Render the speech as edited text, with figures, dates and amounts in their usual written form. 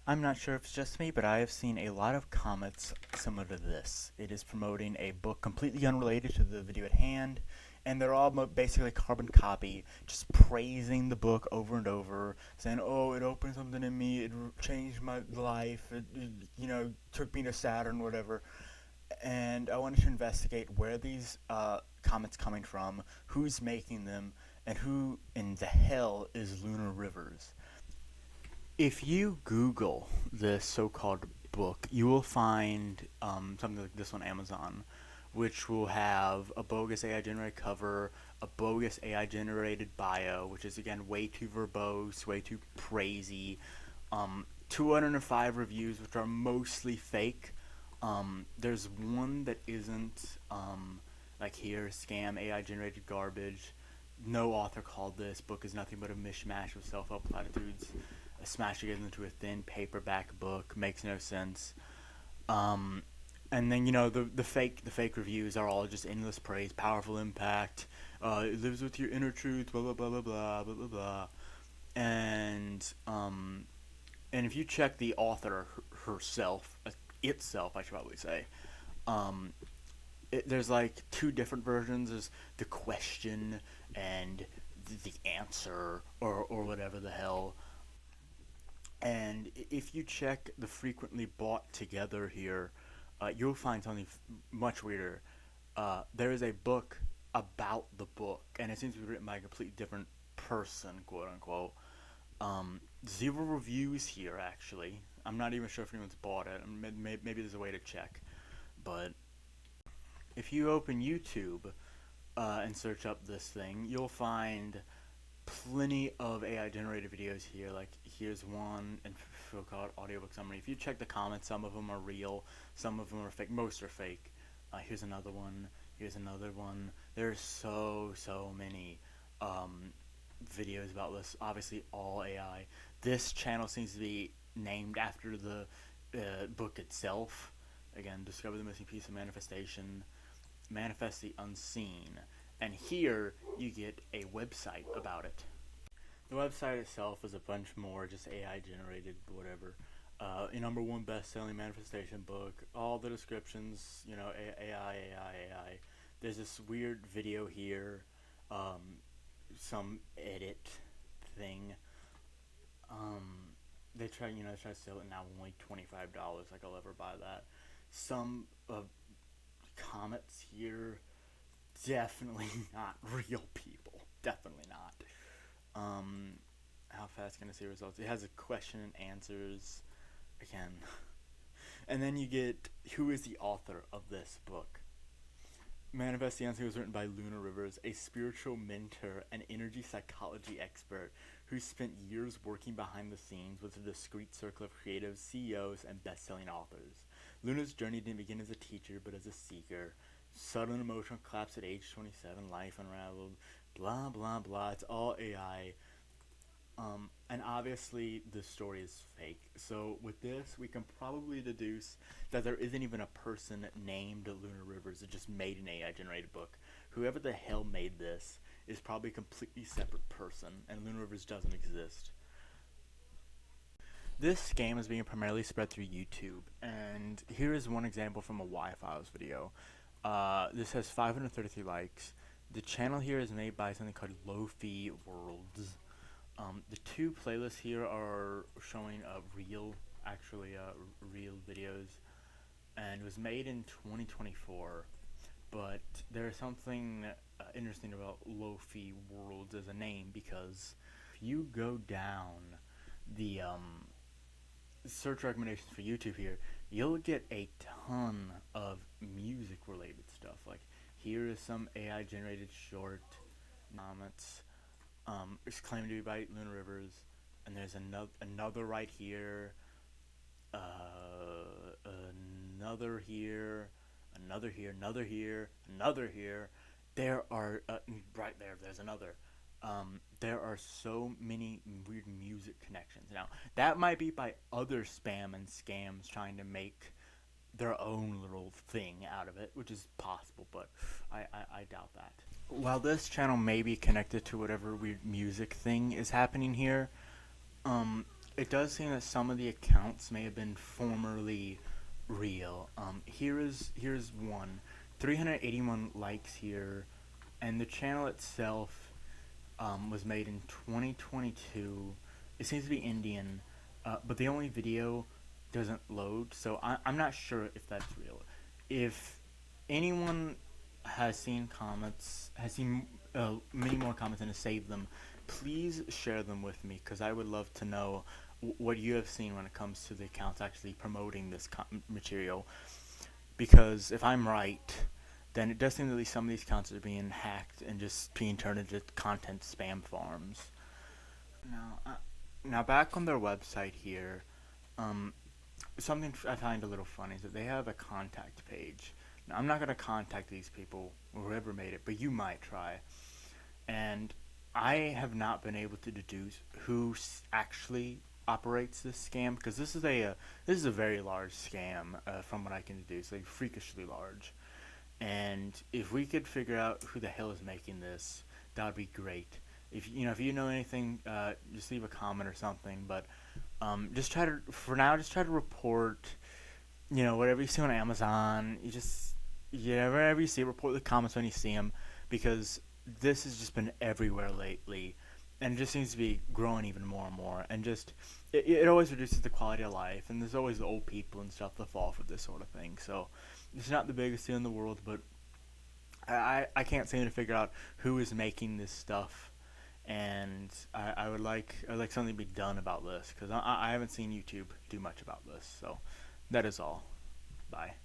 I'm not sure if it's just me, but I have seen a lot of comments similar to this. It is promoting a book completely unrelated to the video at hand, and they're all basically carbon copy, just praising the book over and over, saying, "Oh, it opened something in me. It changed my life. It took me to Saturn, whatever." And I wanted to investigate where these comments coming from, who's making them, and who in the hell is Lunar Rivers. If you Google this so-called book, you will find something like this on Amazon, which will have a bogus AI generated cover, a bogus AI generated bio, which is again way too verbose, way too crazy. 205 reviews, which are mostly fake. There's one that isn't like here, scam AI generated garbage. No author called this book is nothing but a mishmash of self-help platitudes. Smash it into a thin paperback book makes no sense. Um, and then the fake reviews are all just endless praise, powerful impact. It lives with your inner truth. Blah blah blah blah blah blah blah blah. And and if you check the author herself, itself, I should probably say, um, there's like two different versions. There's the question and the answer, or whatever the hell. And if you check the frequently bought together here, you'll find something much weirder. There is a book about the book, and it seems to be written by a completely different person, quote unquote. Zero reviews here, actually. I'm not even sure if anyone's bought it. Maybe there's a way to check. But if you open YouTube and search up this thing, you'll find plenty of AI generated videos here. Like here's one, and we'll call it audiobook summary. If you check the comments, some of them are real, some of them are fake. Most are fake. Here's another one. Here's another one. There's so many videos about this. Obviously, all AI. This channel seems to be named after the book itself. Again, discover the missing piece of manifestation. Manifest the unseen. And here you get a website about it. The website itself is a bunch more just AI generated, whatever. A number one best-selling manifestation book. All the descriptions, AI, AI, AI. There's this weird video here, some edit thing. They try to sell it now only $25. Like I'll ever buy that. Some comments here, definitely not real people. Definitely not. How fast can I see results? It has a question and answers again. And then you get who is the author of this book. Manifest the Answer was written by Lunar Rivers, a spiritual mentor and energy psychology expert who spent years working behind the scenes with a discreet circle of creatives, CEOs, and best-selling authors. Luna's journey didn't begin as a teacher, but as a seeker. Sudden emotional collapse at age 27, life unraveled, blah blah blah. It's all AI. And obviously the story is fake. So with this, we can probably deduce that there isn't even a person named Lunar Rivers that just made an AI generated book. Whoever the hell made this is probably a completely separate person, and Lunar Rivers doesn't exist. This scam is being primarily spread through YouTube, and here is one example from a Y-Files video. This has 533 likes. The channel here is made by something called Lo-Fi Worlds. The two playlists here are showing real videos, and it was made in 2024. But there's something interesting about Lo-Fi Worlds as a name, because if you go down the search recommendations for YouTube here, you'll get a ton of music related stuff. Like here is some AI generated short comments. It's claimed to be by Lunar Rivers, and there's another right here, another here, another here, another here, another here. There are right there. There's another. There are so many weird music connections. Now that might be by other spam and scams trying to make their own little thing out of it, which is possible, but I doubt that. While this channel may be connected to whatever weird music thing is happening here, um, it does seem that some of the accounts may have been formerly real. Here's one, 381 likes here, and the channel itself was made in 2022. It seems to be Indian, but the only video doesn't load, so I'm not sure if that's real. If anyone has seen comments, has seen many more comments and has saved them, please share them with me, because I would love to know what you have seen when it comes to the accounts actually promoting this material. Because if I'm right, then it does seem that at least some of these accounts are being hacked and just being turned into content spam farms. Now back on their website here, something I find a little funny is that they have a contact page. Now, I'm not going to contact these people or whoever made it, but you might try. And I have not been able to deduce who actually operates this scam, because this is a very large scam, from what I can deduce, like freakishly large. And if we could figure out who the hell is making this, that would be great. If you know anything, just leave a comment or something. But just try to, for now, just try to report, whatever you see on Amazon. Wherever you see it, report the comments when you see them, because this has just been everywhere lately, and it just seems to be growing even more and more. And just it always reduces the quality of life, and there's always the old people and stuff that fall for this sort of thing. So it's not the biggest deal in the world, but I can't seem to figure out who is making this stuff, and I would like something to be done about this, because I haven't seen YouTube do much about this. So that is all. Bye.